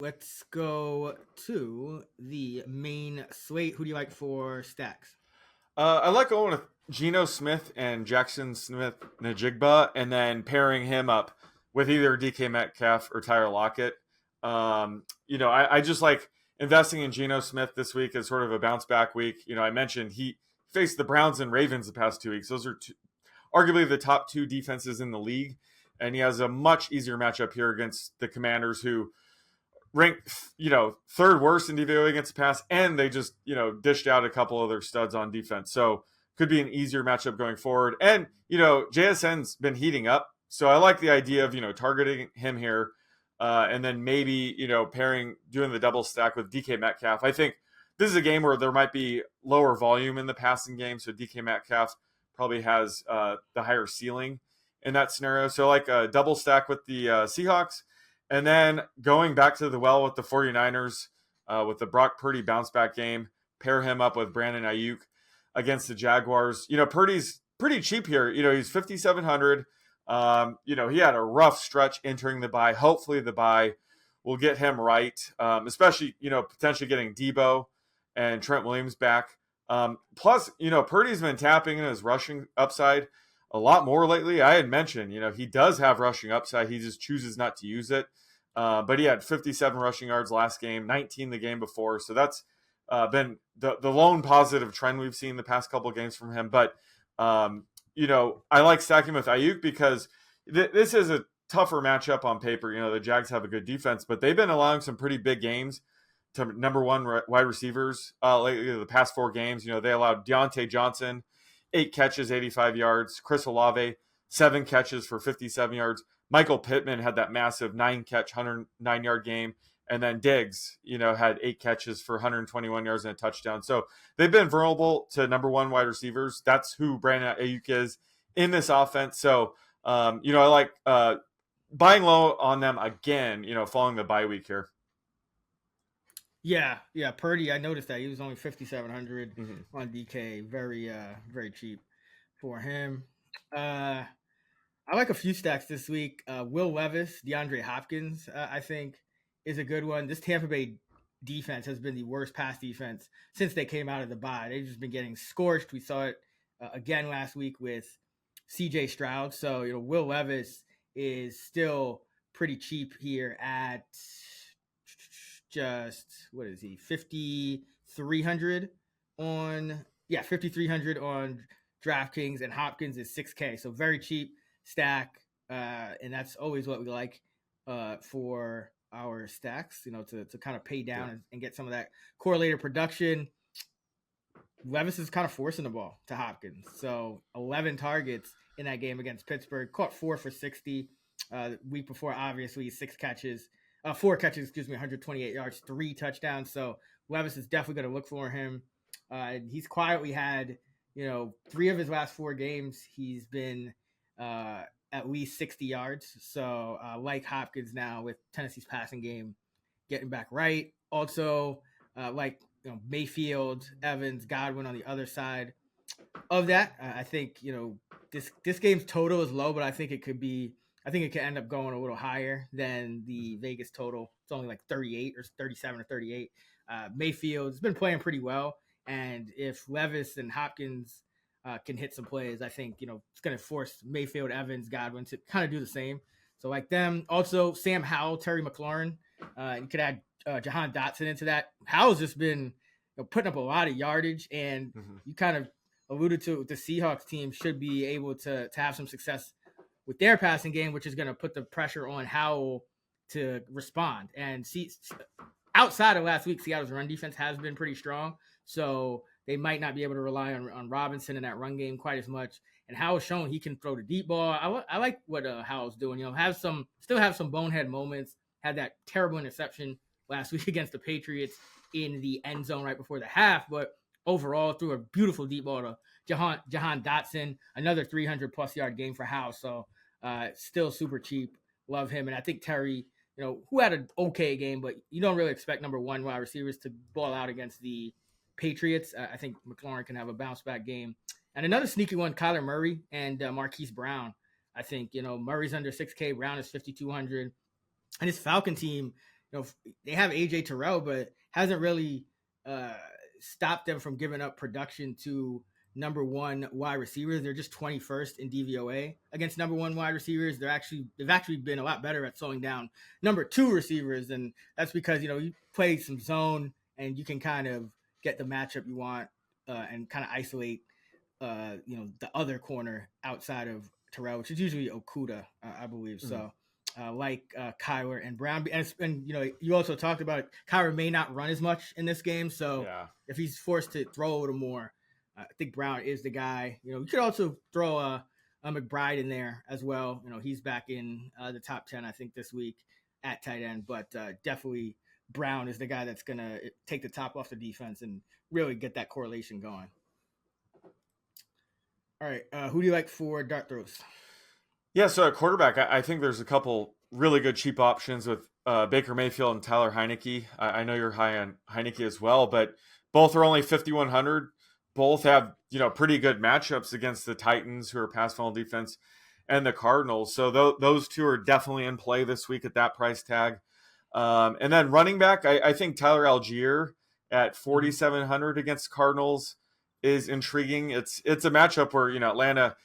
Let's go to the main slate. Who do you like for stacks? I like going with Geno Smith and Jackson Smith Najigba, and then pairing him up with either DK Metcalf or Tyler Lockett. I just like investing in Geno Smith this week as sort of a bounce back week. I mentioned he faced the Browns and Ravens the past 2 weeks. Those are arguably the top two defenses in the league, and he has a much easier matchup here against the Commanders, who ranked, third worst in DVOA against the pass, and they just, dished out a couple of their studs on defense. So could be an easier matchup going forward. And, JSN's been heating up. So I like the idea of, targeting him here. And then maybe, doing the double stack with DK Metcalf. I think this is a game where there might be lower volume in the passing game. So DK Metcalf probably has the higher ceiling in that scenario. So like a double stack with the Seahawks. And then going back to the well with the 49ers, with the Brock Purdy bounce back game, pair him up with Brandon Ayuk against the Jaguars. Purdy's pretty cheap here. He's 5,700. He had a rough stretch entering the bye. Hopefully the bye will get him right, especially, potentially getting Debo and Trent Williams back. Plus, Purdy's been tapping in his rushing upside a lot more lately. I had mentioned, he does have rushing upside. He just chooses not to use it. But he had 57 rushing yards last game, 19 the game before. So that's been the lone positive trend we've seen the past couple of games from him. But, I like stacking with Ayuk because this is a tougher matchup on paper. The Jags have a good defense, but they've been allowing some pretty big games to number one wide receivers lately, the past 4 games. They allowed Deontay Johnson 8 catches, 85 yards. Chris Olave, 7 catches for 57 yards. Michael Pittman had that massive 9-catch, 109-yard game. And then Diggs, had 8 catches for 121 yards and a touchdown. So they've been vulnerable to number one wide receivers. That's who Brandon Ayuk is in this offense. So, I like buying low on them again, following the bye week here. Yeah. Purdy, I noticed that he was only 5,700 on DK. Very, very cheap for him. I like a few stacks this week. Will Levis, DeAndre Hopkins, I think is a good one. This Tampa Bay defense has been the worst pass defense since they came out of the bye. They've just been getting scorched. We saw it again last week with CJ Stroud. So, Will Levis is still pretty cheap here at just, what is he, 5,300 on, 5,300 on DraftKings, and Hopkins is 6K. So very cheap stack, and that's always what we like for our stacks, to kind of pay down and get some of that correlated production. Levis is kind of forcing the ball to Hopkins. So 11 targets in that game against Pittsburgh, caught 4 for 60. Week before, obviously, 4 catches, 128 yards, 3 touchdowns. So Levis is definitely going to look for him. He's quietly had, 3 of his last 4 games, he's been at least 60 yards. So like Hopkins now with Tennessee's passing game getting back right. Also Mayfield, Evans, Godwin on the other side of that. I think, this game's total is low, but I think it could end up going a little higher than the Vegas total. It's only like 38 or 37 or 38. Mayfield's been playing pretty well. And if Levis and Hopkins can hit some plays, I think, it's going to force Mayfield, Evans, Godwin to kind of do the same. So like them. Also, Sam Howell, Terry McLaurin. You could add Jahan Dotson into that. Howell's just been putting up a lot of yardage, and you kind of alluded to the Seahawks team should be able to have some success with their passing game, which is going to put the pressure on Howell to respond. And outside of last week, Seattle's run defense has been pretty strong. So they might not be able to rely on Robinson in that run game quite as much. And Howell's shown he can throw the deep ball. I like what Howell's doing. Still have some bonehead moments. Had that terrible interception last week against the Patriots in the end zone right before the half. But overall, threw a beautiful deep ball to Jahan Dotson. Another 300-plus yard game for Howell. So still super cheap. Love him. And I think Terry, who had an okay game, but you don't really expect number one wide receivers to ball out against the Patriots. I think McLaurin can have a bounce back game. And another sneaky one, Kyler Murray and Marquise Brown. I think, Murray's under 6K, Brown is 5,200. And his Falcon team they have AJ Terrell, but hasn't really stopped them from giving up production to number one wide receivers. They're just 21st in DVOA against number one wide receivers. They've actually been a lot better at slowing down number two receivers, and that's because you play some zone and you can kind of get the matchup you want and kind of isolate the other corner outside of Terrell, which is usually Okuda, I believe. So Kyler and Brown. And you also talked about Kyler may not run as much in this game. So if he's forced to throw a little more, I think Brown is the guy. You could also throw a McBride in there as well. He's back in the top 10, I think, this week at tight end. But definitely Brown is the guy that's going to take the top off the defense and really get that correlation going. All right. Who do you like for dart throws? Yeah, so at quarterback, I think there's a couple really good cheap options with Baker Mayfield and Tyler Heineke. I know you're high on Heineke as well, but both are only 5,100. Both have pretty good matchups against the Titans, who are pass funnel defense, and the Cardinals. So those two are definitely in play this week at that price tag. And then running back, I think Tyler Algier at 4,700 against Cardinals is intriguing. It's a matchup where Atlanta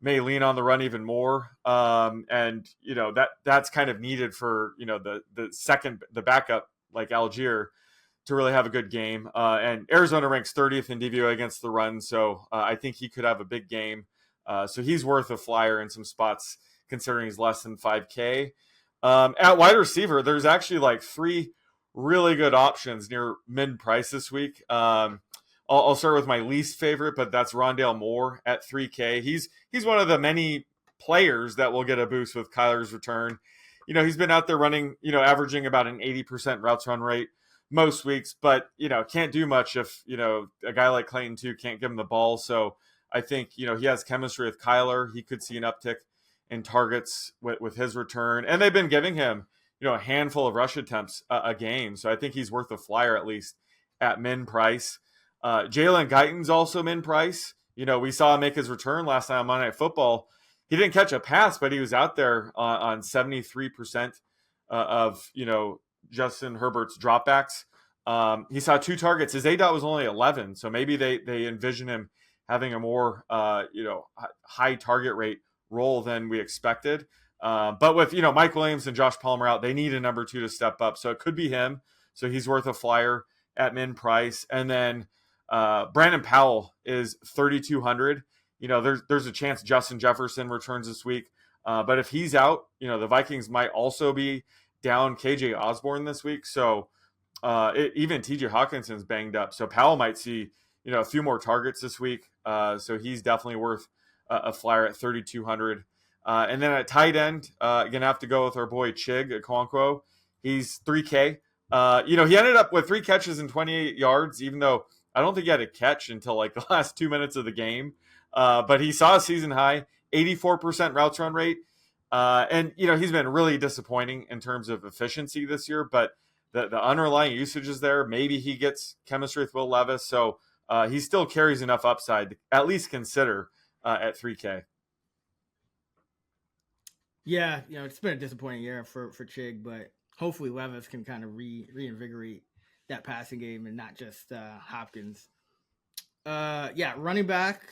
may lean on the run even more, and that's kind of needed for the backup like Algier to really have a good game. And Arizona ranks 30th in DVOA against the run, so I think he could have a big game. So he's worth a flyer in some spots considering he's less than 5K. At wide receiver, there's actually like 3 really good options near mid price this week. I'll start with my least favorite, but that's Rondale Moore at 3K. He's one of the many players that will get a boost with Kyler's return. He's been out there running, averaging about an 80% routes run rate most weeks, but, can't do much if, a guy like Clayton too can't give him the ball. So I think, he has chemistry with Kyler. He could see an uptick in targets with his return. And they've been giving him, a handful of rush attempts a game. So I think he's worth a flyer at least at min price. Jalen Guyton's also min price. We saw him make his return last night on Monday Night Football. He didn't catch a pass, but he was out there on 73% of, Justin Herbert's dropbacks. He saw 2 targets. His ADOT was only 11, so maybe they envision him having a more, high target rate role than we expected. But with, Mike Williams and Josh Palmer out, they need a number 2 to step up. So it could be him. So he's worth a flyer at min price. And then Brandon Powell is 3,200. There's a chance Justin Jefferson returns this week. But if he's out, the Vikings might also be down KJ Osborne this week. So even TJ Hawkinson's banged up. So Powell might see, a few more targets this week. So he's definitely worth a flyer at 3,200. And then at tight end, going to have to go with our boy Chig Okonkwo. He's 3K. He ended up with 3 catches and 28 yards, even though I don't think he had a catch until like the last 2 minutes of the game. But he saw a season high, 84% routes run rate. And he's been really disappointing in terms of efficiency this year, but the underlying usage is there. Maybe he gets chemistry with Will Levis. So he still carries enough upside to at least consider at 3K. Yeah, it's been a disappointing year for Chig, but hopefully Levis can kind of reinvigorate that passing game and not just Hopkins. Running back.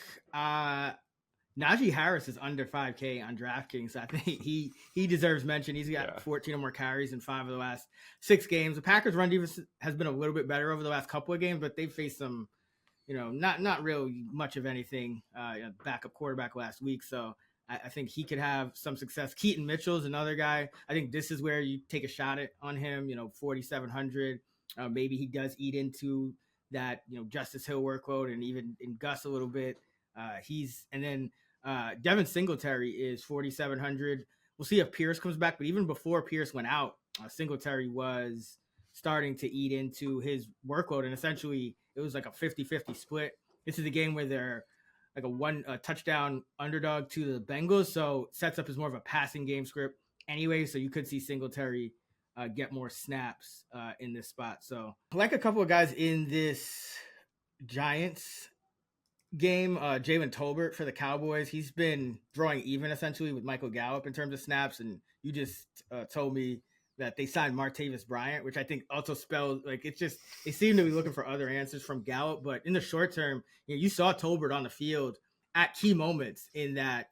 Najee Harris is under 5K on DraftKings. So I think he deserves mention. He's got 14 or more carries in 5 of the last 6 games. The Packers' run defense has been a little bit better over the last couple of games, but they've faced some, not really much of anything. Backup quarterback last week, so I think he could have some success. Keaton Mitchell's another guy. I think this is where you take a shot on him. 4,700. Maybe he does eat into that Justice Hill workload and even in Gus a little bit. Devin Singletary is 4,700. We'll see if Pierce comes back, but even before Pierce went out, Singletary was starting to eat into his workload, and essentially it was like a 50-50 split. This is a game where they're like a touchdown underdog to the Bengals, so sets up as more of a passing game script anyway, so you could see Singletary get more snaps in this spot. So I like a couple of guys in this Giants game. Jalen Tolbert for the Cowboys. He's been drawing even essentially with Michael Gallup in terms of snaps, and you just told me that they signed Martavis Bryant, which I think also spells like it's just they seem to be looking for other answers from Gallup. But in the short term, you saw Tolbert on the field at key moments in that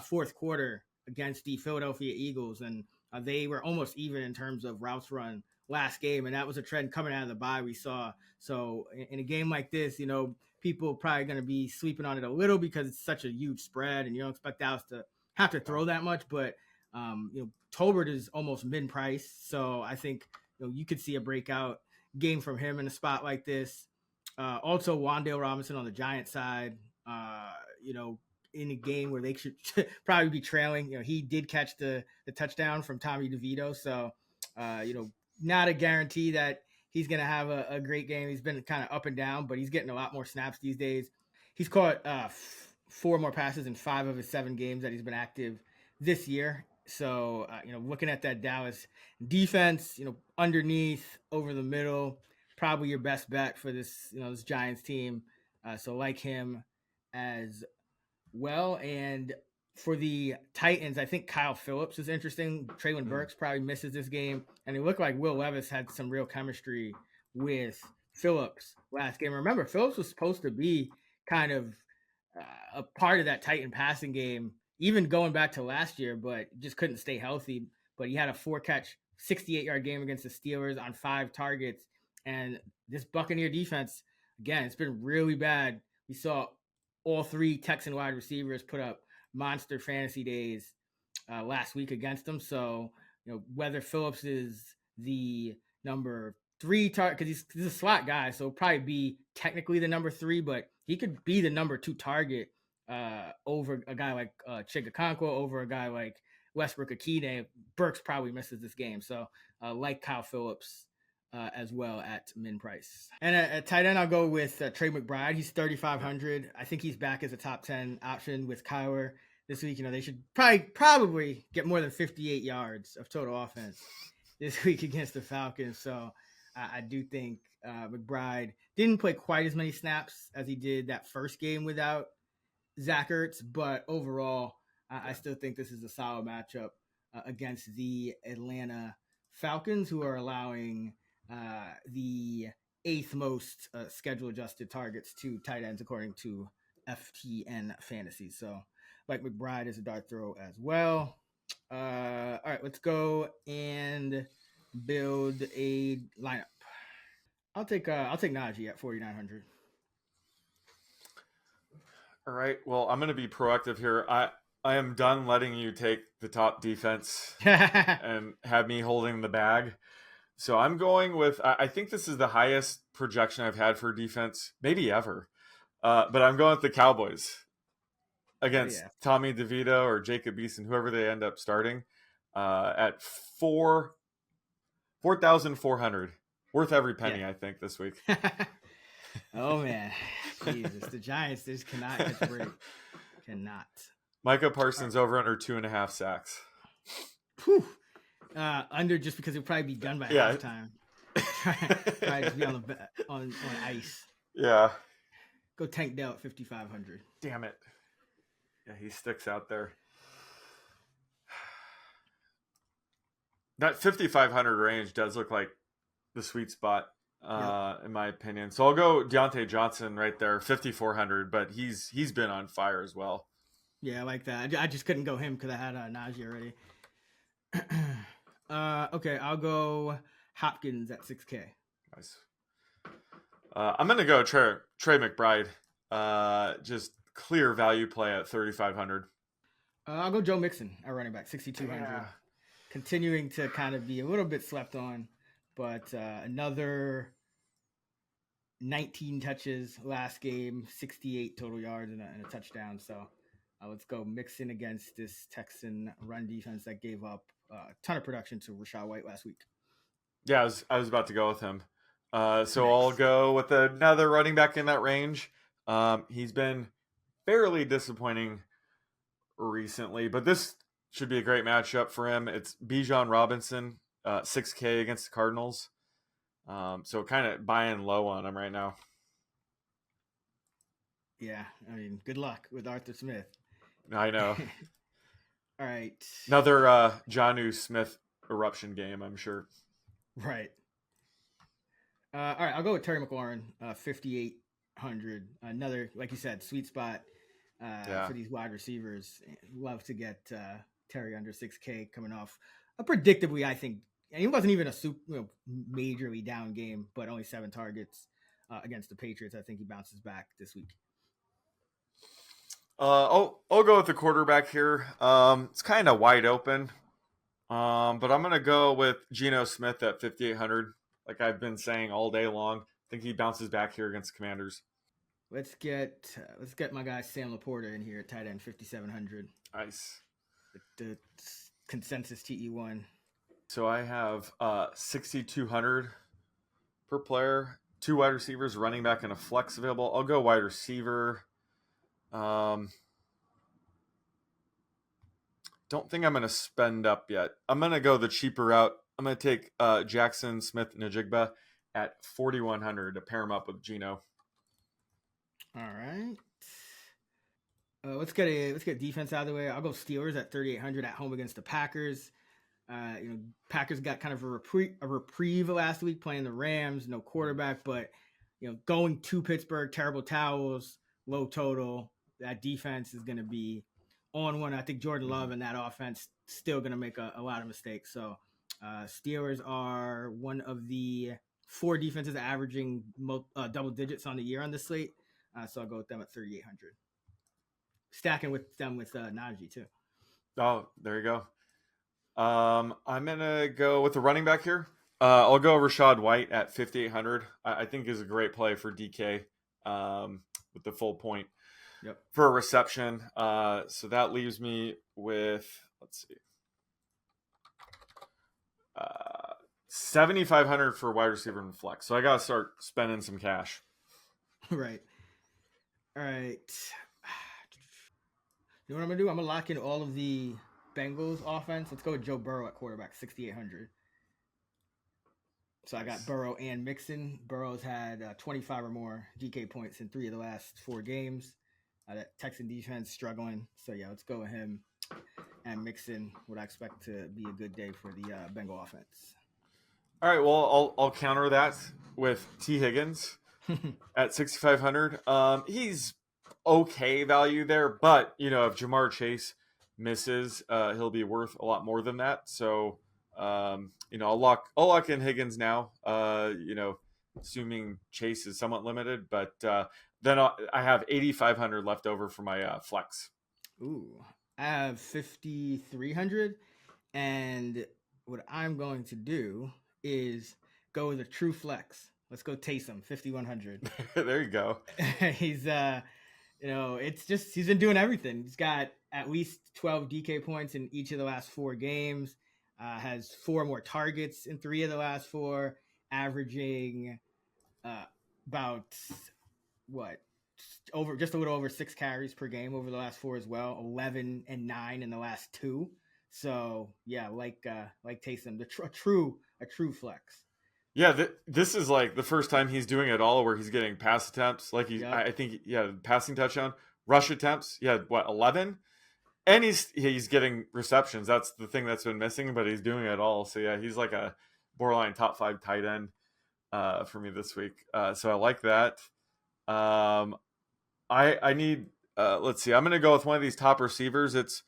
fourth quarter against the Philadelphia Eagles, and they were almost even in terms of routes run last game, and that was a trend coming out of the bye we saw. So in a game like this, people probably going to be sleeping on it a little because it's such a huge spread, and you don't expect Dallas to have to throw that much. But Tolbert is almost min price, so I think you could see a breakout game from him in a spot like this. Also, Wan'Dale Robinson on the Giants side, in a game where they should probably be trailing. He did catch the touchdown from Tommy DeVito, so not a guarantee that he's going to have a great game. He's been kind of up and down, but he's getting a lot more snaps these days. He's caught 4 more passes in 5 of his 7 games that he's been active this year. So, looking at that Dallas defense, underneath, over the middle, probably your best bet for this, this Giants team. So like him as well. And for the Titans, I think Kyle Phillips is interesting. Traylon Burks probably misses this game. And it looked like Will Levis had some real chemistry with Phillips last game. Remember, Phillips was supposed to be kind of a part of that Titan passing game, even going back to last year, but just couldn't stay healthy. But he had a 4-catch, 68-yard game against the Steelers on 5 targets. And this Buccaneer defense, again, it's been really bad. We saw all 3 Texan wide receivers put up monster fantasy days last week against them. So, whether Phillips is the number 3 target, because he's a slot guy, so probably be technically the number 3, but he could be the number 2 target over a guy like Chigakonkwo, over a guy like Westbrook Akine. Burks probably misses this game. So, like Kyle Phillips as well at min price. And at tight end, I'll go with Trey McBride. He's 3,500. I think he's back as a top 10 option with Kyler this week. They should probably get more than 58 yards of total offense this week against the Falcons. So I do think McBride didn't play quite as many snaps as he did that first game without Zach Ertz, but overall, I still think this is a solid matchup against the Atlanta Falcons, who are allowing the 8th most schedule adjusted targets to tight ends according to FTN Fantasy. So like McBride is a dart throw as well. All right, let's go and build a lineup. I'll take Najee at 4,900. All right. Well, I'm going to be proactive here. I am done letting you take the top defense and have me holding the bag. So I'm going with, I think this is the highest projection I've had for defense, maybe ever. But I'm going with the Cowboys against Tommy DeVito or Jacob Eason, whoever they end up starting, at 4,400. Worth every penny, I think, this week. Oh, man. Jesus. The Giants just cannot catch a break. Cannot. Micah Parsons over under 2.5 sacks. Whew. Under just because he'll probably be done by halftime. Try to be on ice. Yeah. Go Tank Dell at 5,500. Damn it. Yeah, he sticks out there. That 5,500 range does look like the sweet spot, in my opinion. So I'll go Deontay Johnson right there, 5,400, but he's been on fire as well. Yeah, I like that. I just couldn't go him because I had Najee already. Okay, I'll go Hopkins at 6K. Nice. I'm going to go Trey McBride. Just clear value play at 3,500. I'll go Joe Mixon at running back, 6,200. Yeah. Continuing to kind of be a little bit slept on, but another 19 touches last game, 68 total yards and a touchdown. So let's go Mixon against this Texan run defense that gave up a ton of production to Rachaad White last week. Yeah, I was about to go with him. So nice. I'll go with another running back in that range. He's been fairly disappointing recently, but this should be a great matchup for him. It's Bijan Robinson, 6K against the Cardinals. So kind of buying low on him right now. Yeah, I mean, good luck with Arthur Smith. I know. All right. Another Jonnu Smith eruption game, I'm sure. Right. All right, I'll go with Terry McLaurin, 5,800. Another, like you said, sweet spot for these wide receivers. Love to get Terry under 6K coming off a predictably, I think, and he wasn't even a super, majorly down game, but only 7 targets against the Patriots. I think he bounces back this week. I'll go with the quarterback here. It's kind of wide open, but I'm gonna go with Geno Smith at 5,800. Like I've been saying all day long, I think he bounces back here against the Commanders. Let's get my guy Sam Laporta in here at tight end, 5,700. Nice. The consensus TE1. So I have 6,200 per player, 2 wide receivers, running back, and a flex available. I'll go wide receiver. Don't think I'm going to spend up yet. I'm going to go the cheaper route. I'm going to take Jackson Smith-Njigba at 4,100 to pair him up with Geno. All right. Let's get defense out of the way. I'll go Steelers at 3,800 at home against the Packers. Packers got kind of a reprieve last week playing the Rams. No quarterback, but going to Pittsburgh, terrible towels, low total. That defense is going to be on one. I think Jordan Love and that offense still going to make a lot of mistakes. So Steelers are one of the 4 defenses averaging double digits on the year on the slate. So I'll go with them at 3,800. Stacking with them with Najee too. Oh, there you go. I'm going to go with the running back here. I'll go Rachaad White at 5,800. I think is a great play for DK with the full point for a reception. So that leaves me with, let's see, 7,500 for wide receiver and flex. So I got to start spending some cash. Right. All right. You know what I'm going to do? I'm going to lock in all of the Bengals offense. Let's go with Joe Burrow at quarterback, 6,800. So I got Burrow and Mixon. Burrow's had 25 or more DK points in 3 of the last 4 games. That Texan defense struggling. So yeah, let's go with him and Mixon. What I expect to be a good day for the Bengal offense. All right, well, I'll counter that with T. Higgins at 6,500. He's okay value there, but if Jamar Chase misses, he'll be worth a lot more than that. So I'll lock in Higgins now. Assuming Chase is somewhat limited, but then I have 8,500 left over for my flex. Ooh, I have 5,300, and what I'm going to do is go with a true flex. Let's go Taysom, 5,100. There you go. He's it's just he's been doing everything. He's got at least 12 DK points in each of the last 4 games. Has 4 more targets in 3 of the last 4, averaging about just a little over 6 carries per game over the last 4 as well. 11 and 9 in the last 2. So yeah, like Taysom, a true flex. Yeah, this is like the first time he's doing it all where he's getting pass attempts. Like I think passing touchdown, rush attempts. 11, and he's getting receptions. That's the thing that's been missing, but he's doing it all. So yeah, he's like a borderline top 5 tight end for me this week. So I like that. I need. Let's see. I'm going to go with one of these top receivers. It's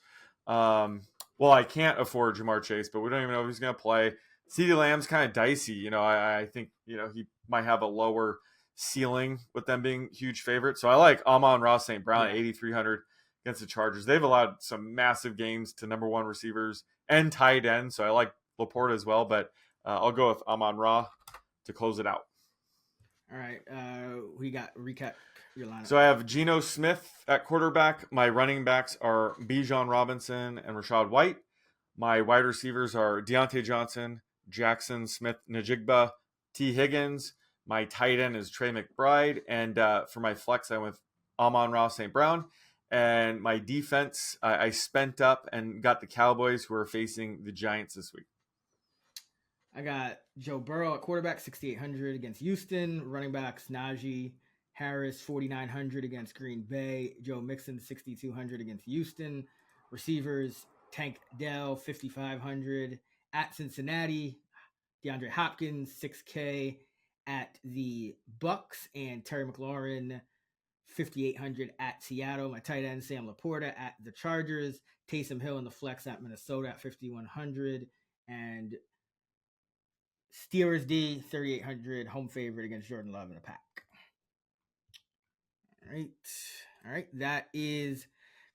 I can't afford Jamar Chase, but we don't even know if he's going to play. CeeDee Lamb's kind of dicey. I think, he might have a lower ceiling with them being huge favorites. So I like Amon-Ra St. Brown at 8,300 against the Chargers. They've allowed some massive games to number 1 receivers and tight ends. So I like Laporta as well, but I'll go with Amon-Ra to close it out. All right. We got recap your lineup. So I have Geno Smith at quarterback. My running backs are Bijan Robinson and Rachaad White. My wide receivers are Deontay Johnson, Jackson Smith-Njigba, T. Higgins. My tight end is Trey McBride. And for my flex, I went with Amon-Ra St. Brown. And my defense, I spent up and got the Cowboys, who are facing the Giants this week. I got Joe Burrow at quarterback, 6,800 against Houston. Running backs, Najee Harris, 4,900 against Green Bay. Joe Mixon, 6,200 against Houston. Receivers, Tank Dell, 5,500. at Cincinnati. DeAndre Hopkins, 6K at the Bucks, and Terry McLaurin, 5,800 at Seattle. My tight end, Sam Laporta at the Chargers. Taysom Hill in the flex at Minnesota at 5,100. And Steelers D, 3,800, home favorite against Jordan Love in a pack. All right. That is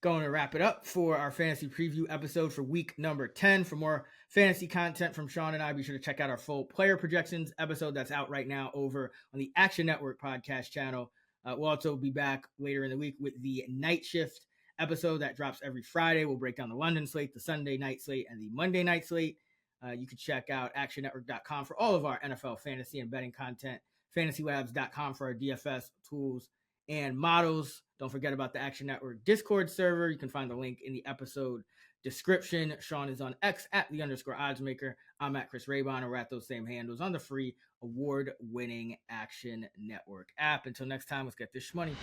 going to wrap it up for our fantasy preview episode for week number 10. For more fantasy content from Sean and I, be sure to check out our full player projections episode that's out right now over on the Action Network podcast channel. We'll also be back later in the week with the night shift episode that drops every Friday. We'll break down the London slate, the Sunday night slate, and the Monday night slate. You can check out actionnetwork.com for all of our NFL fantasy and betting content, fantasylabs.com for our DFS tools and models. Don't forget about the Action Network Discord server. You can find the link in the episode description. Sean is on X at @_oddsmaker. I'm at Chris Raybon, or at those same handles on the free award-winning Action Network app. Until next time, let's get this shmoney.